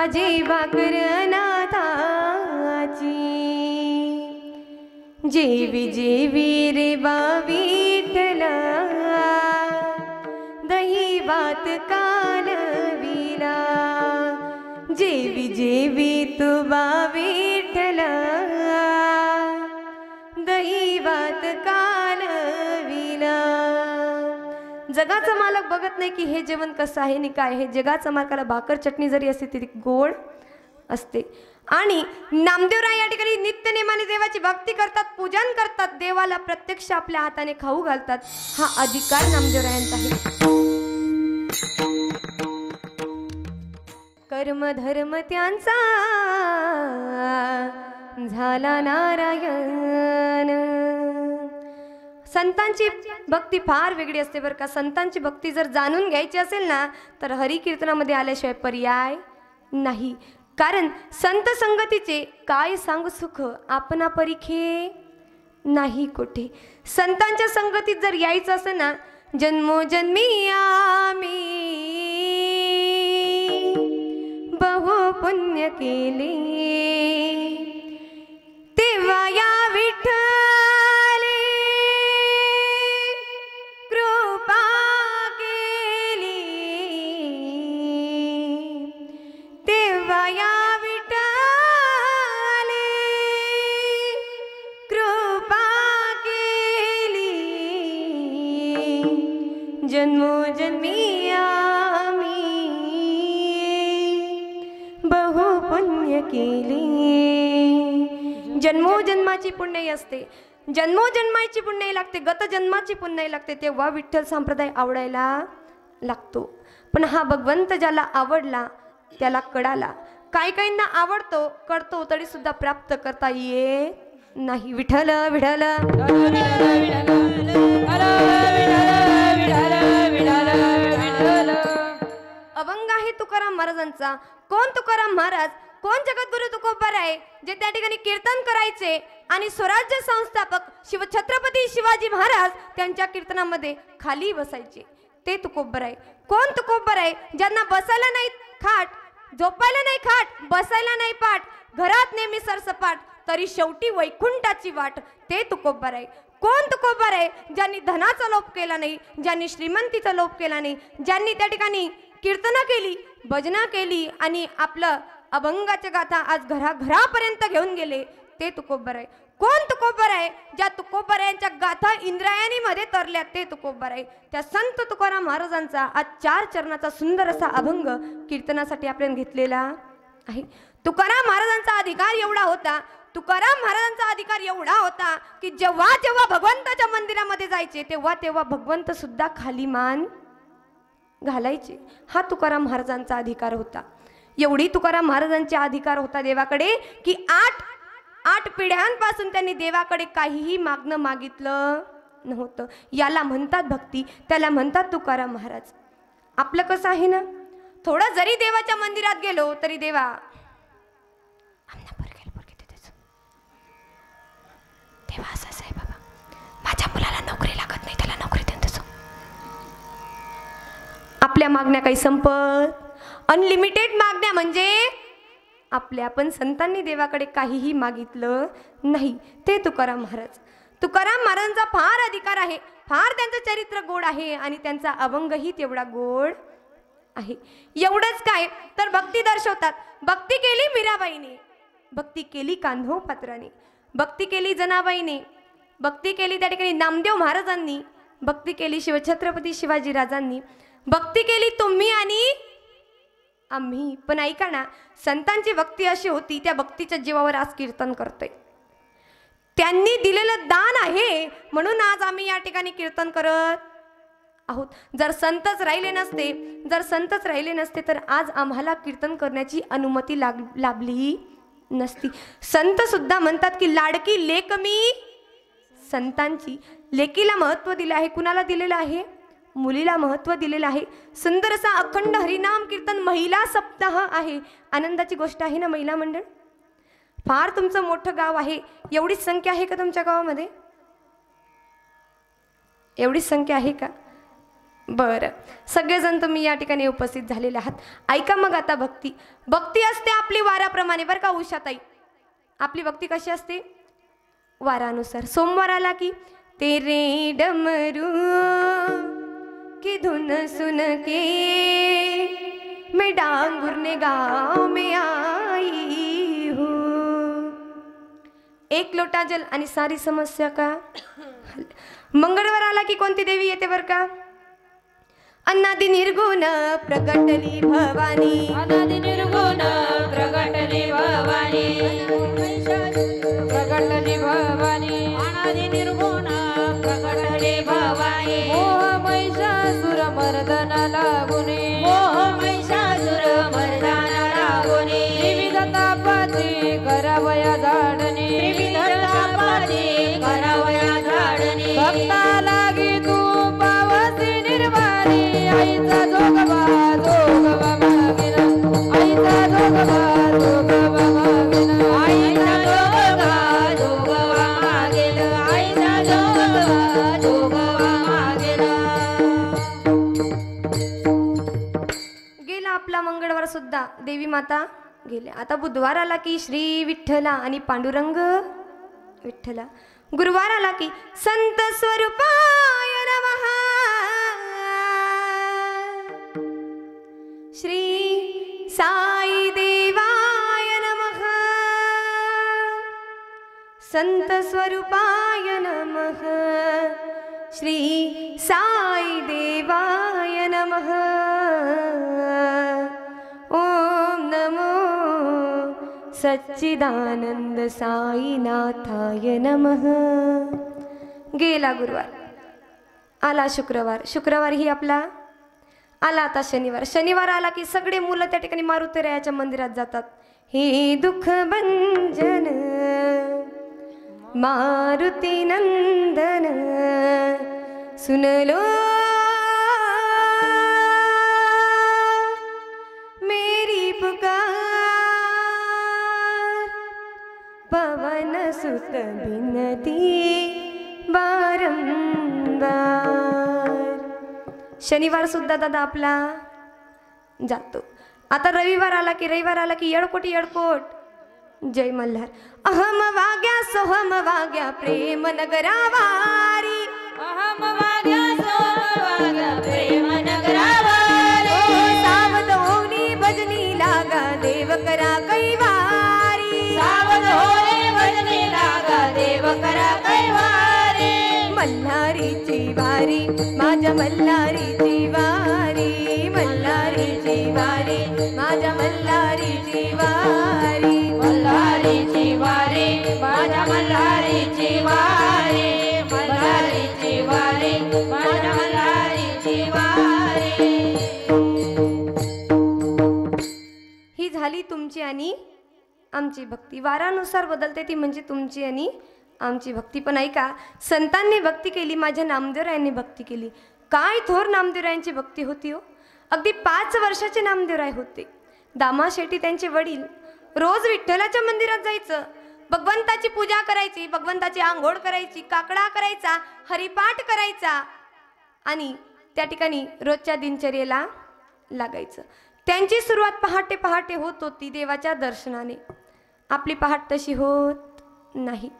वाजे भाकर नाथाची, जेवी जेवी रे बा विठ्ठला, दही भात कालविला, जेवी जेवी तू बा विठ्ठला, दही भात कालविला। जगाचा मालक बघत नाही की हे जेवण कसं आहे आणि काय आहे, जगाचा मालकाला भाकर चटणी जरी असते ती गोड असते। आणि नामदेवराय या ठिकाणी नित्य नेमाने देवाची भक्ती करतात, पूजन करतात, देवाला प्रत्यक्ष आपल्या हाताने खाऊ घालतात, हा अधिकार नामदेवरायांचा आहे। कर्म धर्म त्यांचा झाला नारायण। संतांची भक्ती फार वेगळी असते बरं का। संतांची भक्ती जर जाणून घ्यायची असेल ना तर हरी कीर्तनामध्ये आल्याशिवाय पर्याय नाही। कारण संत संगतीचे काय सांगू सुख, आपणा परिखे नाही कोठे। संतांच्या संगतीत जर यायचं असेल ना, जन्मोजन्मी आम्ही बहु पुण्य केले, तेव्हा या विठ्ठले कृपा केली, तेव्हा या विठ्ठले कृपा केली, जन्मोजन्मी आम्ही बहु पुण्य केले। जन्मोजन्माची पुण्याई असते, जन्मोजन्माची पुण्याई लागते, गत जन्माची पुण्याई लागते, तेव्हा विठ्ठल संप्रदाय आवडायला लागतो। पण हा भगवंत ज्याला आवडला त्याला कळाला, काही काहींना आवडतो कळतो तरी सुद्धा प्राप्त करता येत नाही। विठ्ठल विठ्ठल अभंग आहे तुकाराम महाराजांचा। कोण तुकाराम महाराज, कोण जगद्गुरु तुकोबाराय, जे त्या ठिकाणी कीर्तन करायचे आणि स्वराज्य संस्थापक शिवछत्रपती शिवाजी महाराज त्यांच्या कीर्तनामध्ये खाली बसायचे, ते तुकोबाराय। कोण तुकोबाराय, ज्यांना बसायला नाही खाट, झोपायला नाही खाट, बसायला नाही पाठ, घरात नेहमी सरसपाट, तरी शेवटी वैकुंठाची वाट, ते तुकोबाराय। कोण तुकोबाराय, ज्यांनी धनाचा लोभ केला नाही, ज्यांनी श्रीमंतीचा लोभ केला नाही, ज्यांनी त्या ठिकाणी कीर्तना केली, भजना केली आणि आपलं अभंगाच्या गाथा आज घराघरापर्यंत घेऊन गेले, ते तुकोबाराय। कोण तुकोबाराय, ज्या तुकोबारायांच्या गाथा इंद्रायणीमध्ये तरल्या, ते तुकोबाराय। त्या संत तुकाराम महाराजांचा आज 4 चरणाचा सुंदर असा अभंग कीर्तनासाठी आपण घेतलेला आहे। तुकाराम महाराजांचा अधिकार एवढा होता, तुकाराम महाराजांचा अधिकार एवढा होता की जेव्हा जेव्हा भगवंताच्या मंदिरामध्ये जायचे तेव्हा तेव्हा भगवंत सुद्धा खाली मान घालायचे, हा तुकाराम महाराजांचा अधिकार होता। एवढी तुकाराम महाराजांचा अधिकार होता देवाकडे की 8 पिढ्यांपासून त्यांनी देवाकडे काहीही मागणं मागितलं नव्हतं। याला म्हणतात भक्ती, त्याला म्हणतात तुकाराम महाराज। आपलं कसं आहे ना, थोडं जरी देवाच्या मंदिरात गेलो तरी देवा देवा असंच आहे बाबा, माझ्या मुलाला नोकरी लागत नाही, त्याला नोकरी देऊन देतो। आपल्या मागण्या काही संपत, अनलिमिटेड मागण्या म्हणजे आपल्या। पण संतांनी देवाकडे काहीही मागितलं नाही, ते तुकाराम महाराज। तुकाराम महाराजांचा फार अधिकार आहे, फार त्यांचं चरित्र गोड आहे आणि त्यांचा अभंगही तेवढा गोड आहे। एवढंच काय तर भक्ती दर्शवतात। भक्ती केली मीराबाईने, भक्ती केली कान्होपात्राने, भक्ती केली जनाबाईने, भक्ती केली त्या ठिकाणी नामदेव महाराजांनी, भक्ती केली शिवछत्रपती शिवाजी राजांनी, भक्ती केली तुम्ही आणि आम्ही। पण ऐका ना, संतांची भक्ती अशी होती, त्या भक्तीच्या जीवावर आज कीर्तन करतोय। त्यांनी दिलेलं दान आहे म्हणून आज आम्ही या ठिकाणी कीर्तन करत आहोत। जर संतच राहिले नसते, जर संतच राहिले नसते तर आज आम्हाला कीर्तन करण्याची अनुमती लाभली नसती। संत सुद्धा म्हणतात की लाडकी लेक मी संतांची। लेकीला महत्त्व दिलं आहे, कुणाला दिलेलं आहे? मुलीला महत्त्व दिलेलं आहे। सुंदर असा अखंड हरिनाम कीर्तन महिला सप्ताह आहे। आनंदाची गोष्ट आहे ना महिला मंडळ। फार तुमचं मोठं गाव आहे, एवढीच संख्या आहे का तुमच्या गावामध्ये? एवढीच संख्या आहे का? बरं, सगळेजण तुम्ही या ठिकाणी उपस्थित झालेले आहात. ऐका मग आता भक्ती. भक्ती असते आपली वाराप्रमाणे बरं का उषाताई. आपली भक्ती कशी असते? वारानुसार. सोमवार आला की तेरे डमरू की धुन सुन के मैं डांगुरने गाँव में आई हूँ. एक लोटा जल आणि सारी समस्या का. मंगळवार आला की कोणती देवी येते बरं का? अनादि निर्गुण प्रगटली भवानी. अनादि निर्गुण प्रगटली भवानी. प्रगटली भवानी. अनादि निर्गुण प्रगटली भवानी. मोह महिषासुर मर्दना लागुनी. मोह महिषासुर मर्दना लागुनी. त्रिविध तापाची करावया झाडणी. त्रिविध तापाची करावया झाडणी. भक्ता लागी तू पावसी निर्वाणी. आईचा जोगवा जोगवा मागेना. आईचा जोगवा जोगवा मागेना. आईचा जोगवा जोगवा मागेना. आईचा जोगवा जोगवा मागेना. गेला आपला मंगळवार सुद्धा देवी माता गेले. आता बुधवार आला की श्री विठ्ठला आणि पांडुरंग विठ्ठला. गुरुवार आला की संत स्वरूपाय नमः. श्री साई देवाय नमः. संत स्वरूपाय नमः. श्री साई देवाय नमः. ओम नमो सच्चिदानंद साईनाथाय नमः. गेला गुरुवार. आला शुक्रवार. शुक्रवार ही आपला आला. आता शनिवार. शनिवार आला की सगळे मुलं त्या ठिकाणी मारुतीरायाच्या मंदिरात जातात. हे दुःख भंजन मारुती नंदन सुनलो मेरी पुकार. पवन सुत बिनती बारंबार. शनिवार सुद्धा दादा आपला जातो. आता रविवार आला की येडकोट येडकोट जय मल्हार. अहम वाग्या सोहम वाग्या प्रेम नगरावारी. अहम वाग्या सोहम वाग्या प्रेम नगरावारी. सावध होनी भजनी लागा देव करा कैवारी. सावध होनी भजनी लागा देव करा कैवारी. मल्हारीची वारी माझ्या मल्हारीची वारी. मल्हारीची वारी माझ्या मल्हारीची वारी. मल्हारीची वारी माझ्या मल्हारीची वारी. मल्हारीची वारी माझ्या मल्हारीची वारी. ही झाली तुमची आणि आमची भक्ती. वारानुसार बदलते ती म्हणजे तुमची आणि आमची भक्ती. पण ऐका, संतांनी भक्ती केली, माझ्या नामदेवरायांनी भक्ती केली. काय थोर नामदेवरायांची भक्ती होती हो. अगदी 5 वर्षाचे नामदेवराय होते. दामा शेट्टी त्यांचे वडील रोज विठ्ठलाच्या मंदिरात जायचं, भगवंताची पूजा करायची, भगवंताची आंघोळ करायची, काकडा करायचा, हरिपाठ करायचा आणि त्या ठिकाणी रोजच्या दिनचर्येला लागायचं. त्यांची सुरुवात पहाटे पहाटे होत होती देवाच्या दर्शनाने. आपली पहाट तशी होत नाही.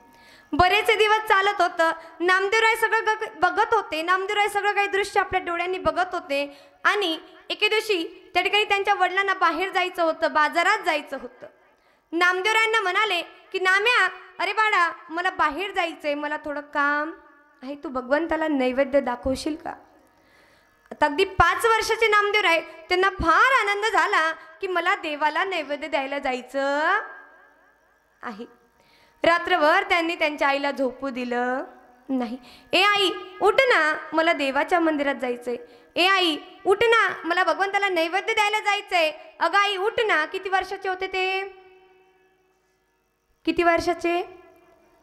बरेच दिवस चालत होतं. नामदेवराय सगळं बघत होते. नामदेवराय सगळं काही दृश्य आपल्या डोळ्यांनी बघत होते. आणि एके दिवशी त्या ठिकाणी त्यांच्या वडिलांना बाहेर जायचं होतं, बाजारात जायचं होतं. नामदेवरायांना म्हणाले की नाम्या, अरे बाळा, मला बाहेर जायचंय, मला थोडं काम आहे, तू भगवंताला नैवेद्य दाखवशील का. आता अगदी 5 वर्षाचे नामदेवराय, त्यांना फार आनंद झाला की मला देवाला नैवेद्य द्यायला जायचं आहे. रात्रभर त्यांनी त्यांच्या आईला झोपू दिलं नाही. ए आई उठ ना, मला देवाच्या मंदिरात जायचंय. ए आई उठ ना, मला भगवंताला नैवेद्य द्यायला जायचंय. अगं आई उठ ना. किती वर्षाचे होते ते? किती वर्षाचे?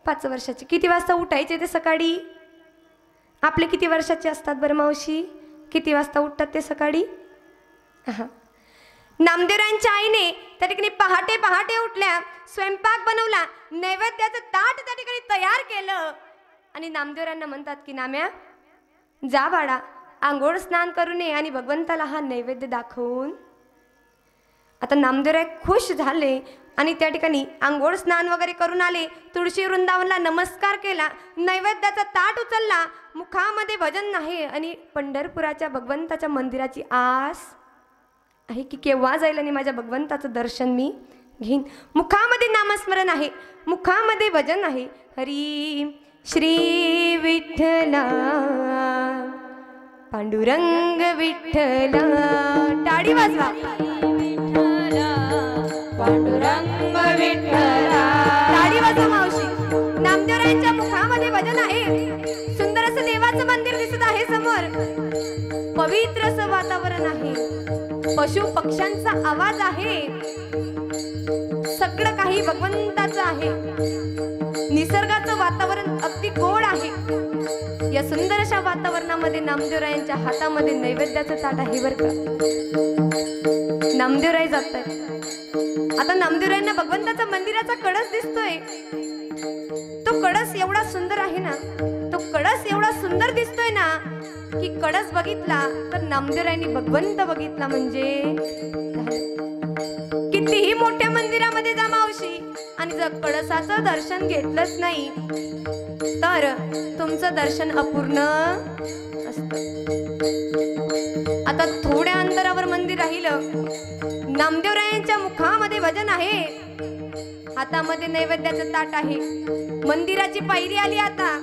5 वर्षाचे. किती वाजता उठायचे ते सकाळी? आपले किती वर्षाचे असतात बरं मावशी? किती वाजता उठतात ते सकाळी? नामदेवरायांच्या आईने त्या ठिकाणी पहाटे पहाटे उठल्या, स्वयंपाक बनवला, नैवेद्याचं ताट त्या ठिकाणी तयार केलं आणि नामदेवरायांना म्हणतात की नाम्या जा बाळा, आंघोळ स्नान करू नये आणि भगवंताला हा नैवेद्य दाखवून आता नामदेवराय खुश झाले आणि त्या ठिकाणी आंघोळ स्नान वगैरे करून आले. तुळशी वृंदावनला नमस्कार केला, नैवेद्याचा ताट उचलला, मुखामध्ये भजन नाही आणि पंढरपुराच्या भगवंताच्या मंदिराची आस आहे की केव्हा जाईल आणि माझ्या भगवंताचं दर्शन मी घेईन. मुखामध्ये नामस्मरण आहे, मुखामध्ये भजन आहे. हरी श्री विठ्ठला पांडुरंग विठ्ठला. टाळी वाजवा. पांडुरंग विठ्ठला. टाळी वाजवा मावशी. नामदेवरायांच्या मुखामध्ये भजन आहे. सुंदर असं देवाचं मंदिर दिसत आहे समोर. पवित्र असं वातावरण आहे. पशु पक्ष्यांचा आवाज आहे. सगळं काही भगवंताचं आहे. निसर्गाचं वातावरण अगदी गोड आहे. या सुंदर अशा वातावरणामध्ये नामदेवरायांच्या हातामध्ये नैवेद्याचं ताट आहे बरं का. नामदेवराय जात आहेत. आता नामदेवरायांना भगवंताचा मंदिराचा कळस दिसतोय. तो कळस एवढा सुंदर आहे ना, तो कळस एवढा सुंदर दिसतोय ना की कळस बघितला तर नामदेवरायांनी भगवंत बघितला म्हणजे कितीही मोठ्या मंदिरामध्ये जा मावशी आणि जर कळसाचं दर्शन घेतलंच नाही तर तुमचं दर्शन अपूर्ण असतं. आता थोड्या अंतरावर मंदिर राहिलं. नामदेवरायांच्या मुखामध्ये भजन आहे, हातामध्ये नैवेद्याचं ताट आहे. मंदिराची पायरी आली. आता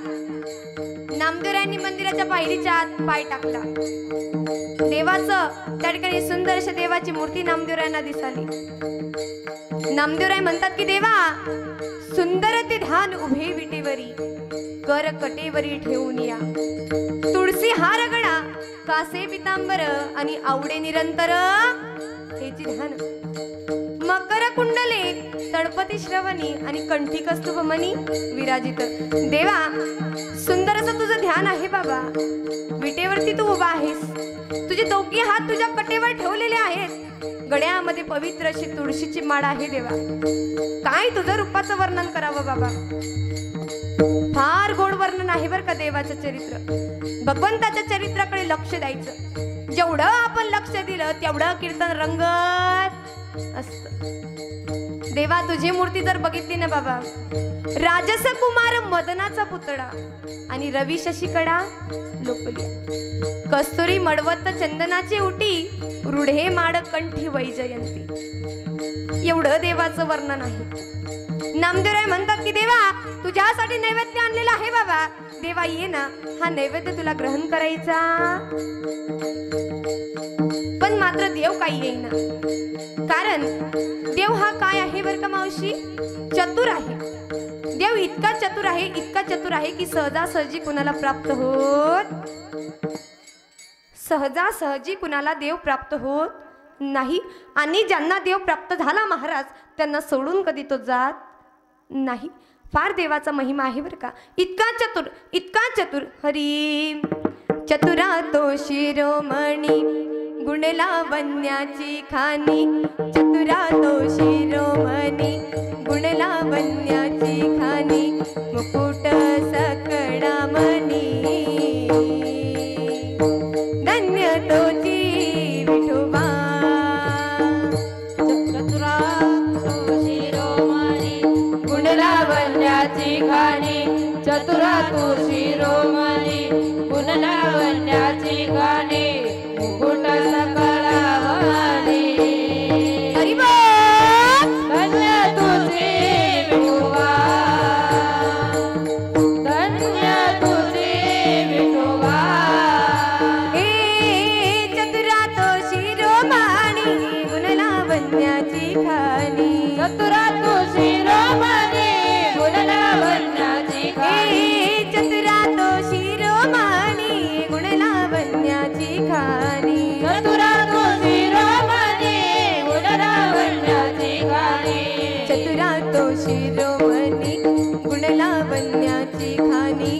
नामदेवरायांनी मंदिराच्या पायरीच्या आत पाय टाकला. देवाचं त्या ठिकाणी सुंदर अशी देवाची मूर्ती नामदेवरायांना दिसली. नामदेवराय म्हणतात की देवा सुंदर ते ध्यान उभे विटेवरी, कर कटेवरी ठेवून या. तुळसी हार गळा, कासे पितांबर आणि आवडे निरंतर हेची ध्यान. मकर कुंडले तळपती श्रवणी आणि कंठी कस्तुभ मणी विराजित. देवा सुंदर असं तुझं ध्यान आहे बाबा. विटेवरती तू उभा आहेस. तुझे दोघे हात तुझ्या कटेवर ठेवलेले आहेत. गळ्यामध्ये पवित्र अशी तुळशीची माळ आहे. देवा काय तुझं रूपाचं वर्णन करावं बाबा. फार गोड वर्णन आहे बरं का देवाचं चरित्र. भगवंताच्या चरित्राकडे लक्ष द्यायचं. जेवढं आपण लक्ष दिलं तेवढं कीर्तन रंगत असत. देवा तुझी मूर्ती जर बघितली ना बाबा, राजस कुमार मदनाचा पुतळा आणि रवी शशिकडा लोकली, कस्तुरी मडवत चंदनाची उटी, रूढे माड कंठी वैजयंती. एवढं देवाचं वर्णन आहे. नामदेवराय म्हणतात की देवा तुझ्यासाठी नैवेद्य आणलेला आहे बाबा. देवा ये ना, हा नैवेद्य तुला ग्रहण करायचा. पण मात्र देव काही येईना. कारण देव हा काय आहे बरं का मावशी, चतुर आहे. देव इतका चतुर आहे, इतका चतुर आहे की सहजासहजी कुणाला प्राप्त होत, सहजासहजी कुणाला देव प्राप्त होत नाही. आणि ज्यांना देव प्राप्त झाला महाराज त्यांना सोडून कधी तो जात नाही. फार देवाचा महिमा आहे बरं का. इतका चतुर, इतका चतुर. हरी चतुरा तो शिरोमणी गुणलावण्याची खाणी, चतुरा तो शिरोमणी गुणलावण्याची खाणी, मुकुट सकळा मणी, धन्य तोची विठोबा. चतुरा तो शिरोमणी गुणलावण्याची खाणी, चतुरा तो शिरोमणी गुणलावण्याची खाणी, मुकुट सकळा मणी. हरी बोल. धन्य तुझी विठोबा, धन्य तुझी विठोबा. हे चतुरा तो शिरोमणी गुणलावण्याची खाणी, चतुरा तो शिरोमणी गुणलावण्याची खाणी, हे चतुरा तो शिरोमणी गुणलावण्याची खाणी, चतुरा तो शिरोमणी गुणलावण्याची खाणी, चतुरा तो शिरोमणी गुणलावण्याची खाणी,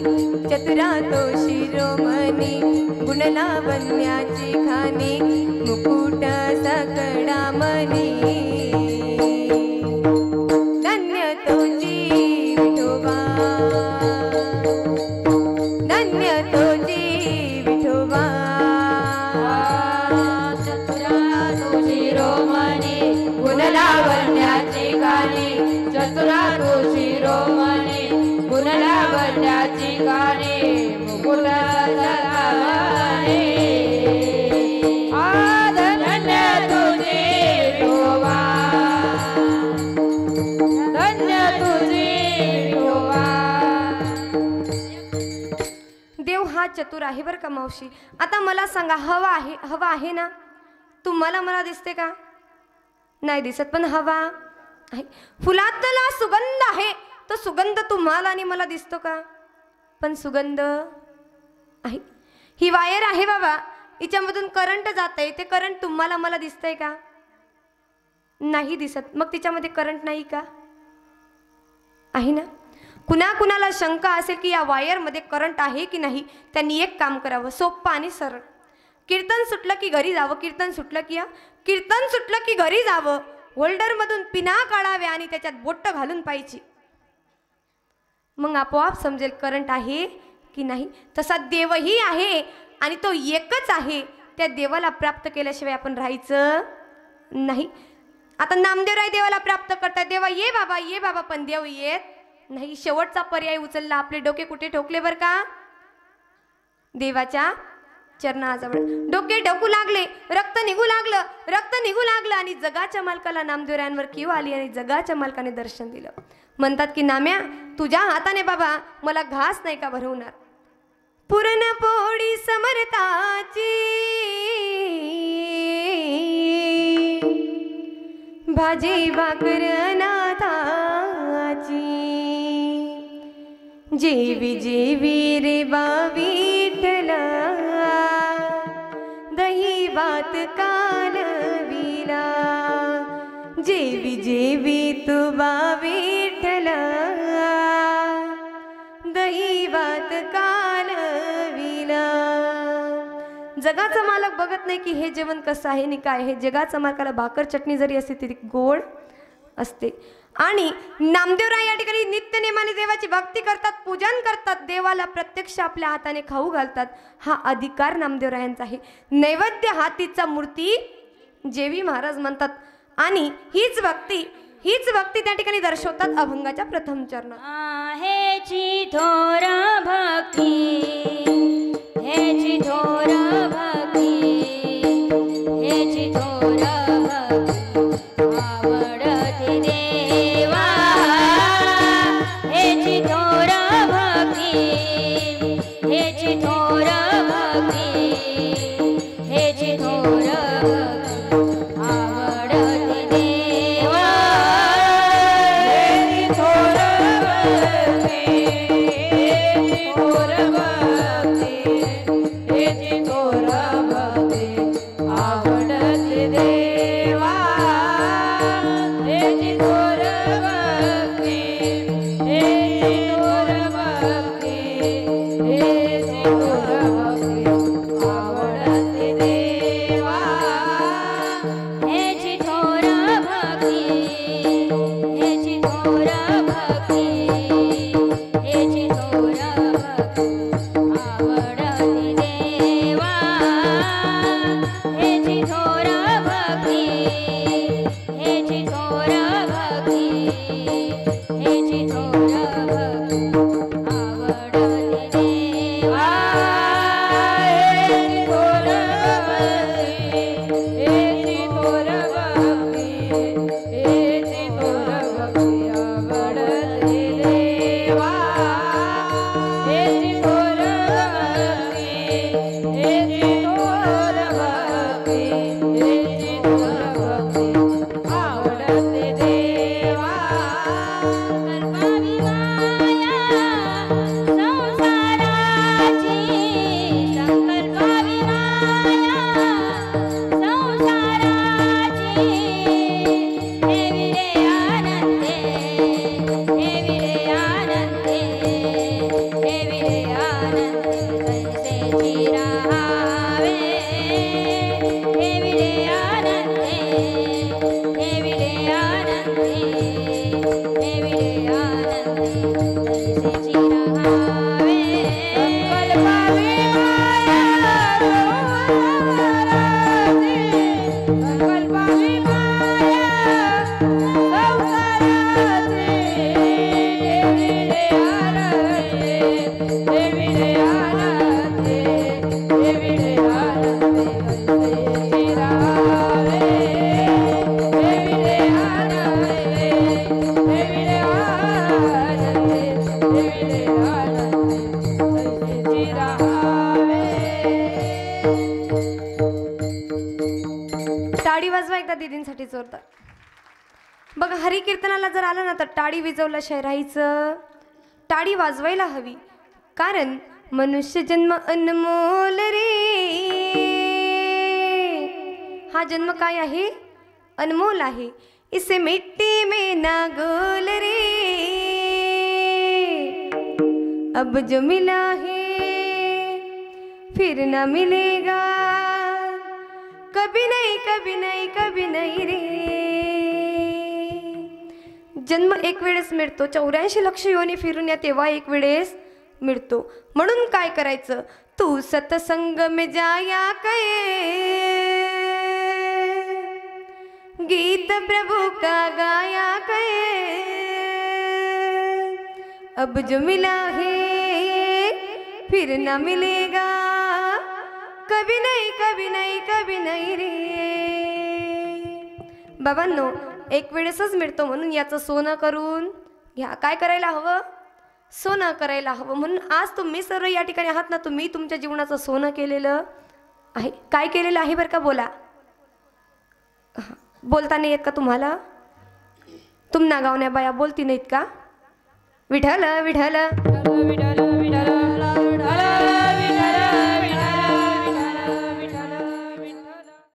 चतुरा तो शिरोमणी गुणलावण्याची खाणी, मुकुट सकळा मणी, धन्य तोची विठोबा, धन्य तोची विठोबा. कुटाचा गावाने धन्य तुझे विठोबा धन्य तुझे विठोबा देव हा चतुर आहे बरं का मावशी. आता मला सांगा, हवा आहे ना? तुम्हाला मला दिसते का? नाही दिसत, पण हवा आहे. फुलातला सुगंध आहे, तो सुगंध तुम्हाला आणि मला दिसतो का? पण सुगंध आहे. ही वायर आहे बाबा, हिच्यामधून करंट जात आहे, ते करंट तुम्हाला मला दिसतंय का? नाही दिसत. मग तिच्यामध्ये करंट नाही का? आहे ना. कुणाला शंका असेल की या वायरमध्ये करंट आहे की नाही, त्यांनी एक काम करावं, सोप्पं आणि सरळ. कीर्तन सुटलं की घरी जावं, कीर्तन सुटलं की घरी जावं, होल्डरमधून पिना काढाव्या आणि त्याच्यात बोट घालून पाहिजे. मग आपोआप समजेल करंट आहे की नाही. तसा देवही आहे आणि तो एकच आहे. त्या देवाला प्राप्त केल्याशिवाय आपण राहायचं नाही. आता नामदेवराय देवाला प्राप्त करतात, देवा ये बाबा, पण देव येत नाही. शेवटचा पर्याय उचलला, आपले डोके कुठे ठोकले बर का? देवाच्या चरणाजवळ. डोके ढकू लागले, रक्त निघू लागलं आणि जगाच्या मालकाला नामदेवरायांवर कीव आली आणि जगाच्या मालकाने दर्शन दिलं. म्हणतात की नाम्या, तुझ्या हाताने बाबा मला घास नाही का भरवणार? पुरणपोळी समर्थाची, भाजी भाकर नाथाची, जेवी रे बा विठला, दही भात कालविला, जेवी तू बा विठला, दही भात कालविला. जगाचा मालक बघत नाही की हे जेवण कसं आहे आणि काय आहे. जगाचा मालकाला भाकर चटणी जरी असते तरी गोड असते. आणि नामदेवराय या ठिकाणी नित्यनेमाने देवाची भक्ती करतात, पूजन करतात, देवाला प्रत्यक्ष आपल्या हाताने खाऊ घालतात. हा अधिकार नामदेवरायांचा आहे. नैवेद्य हातीचा मूर्ती जेवी महाराज म्हणतात. आणि हीच भक्ती त्या ठिकाणी दर्शवतात अभंगाच्या प्रथम चरणात. हेची थोर भक्ती, हेची थोर भक्ती, हेची थोर भक्ती आवडते देवा, हेची थोर भक्ती, हेची थोर भक्ती, हेची थोर भक्ती आवडते देवा, हेची थोर भक्ती, हेची थोर भक्ती, हेची थोर भक्ती आवडते देवा, हेची थोर भक्ती, हेची थोर भक्ती, हेची थोर भक्ती आवडते देवा. दीदींसाठी जोरदार. बघा हरी कीर्तनाला जर आलं ना तर टाळी विजवल्याशिवाय राहायचं. टाळी वाजवायला हवी, कारण मनुष्य जन्म अनमोल रे. हा जन्म काय आहे? अनमोल आहे. इसे मिट्टी में ना गोल रे. अब जो मिला है फिर ना मिलेगा. कभी नहीं कभी नहीं कभी नहीं रे. जन्म एक वेळेस मिळतो, 84 लक्ष योनी फिरून या तेव्हा एक वेळेस मिळतो. म्हणून काय करायचं? तू सत्संग में जाया करे, गीत प्रभु का गाया करे. अब जो मिला है फिर ना मिलेगा. कभी नहीं कभी नहीं कभी नहीं रे. बाबांनो, एक वेळेसच मिळतो, म्हणून याचं सोनं करून घ्या. काय करायला हवं? सोनं करायला हवं. म्हणून आज तुम्ही सर्व या ठिकाणी आहात ना, तुम्ही तुमच्या जीवनाचं सोनं केलेलं आहे. काय केलेलं आहे बरं का? बोला. बोलता नाही येत का तुम्हाला? तुमना गावण्या बाया बोलती नाहीत का? विठ्ठल विठ्ठल विठ्ठल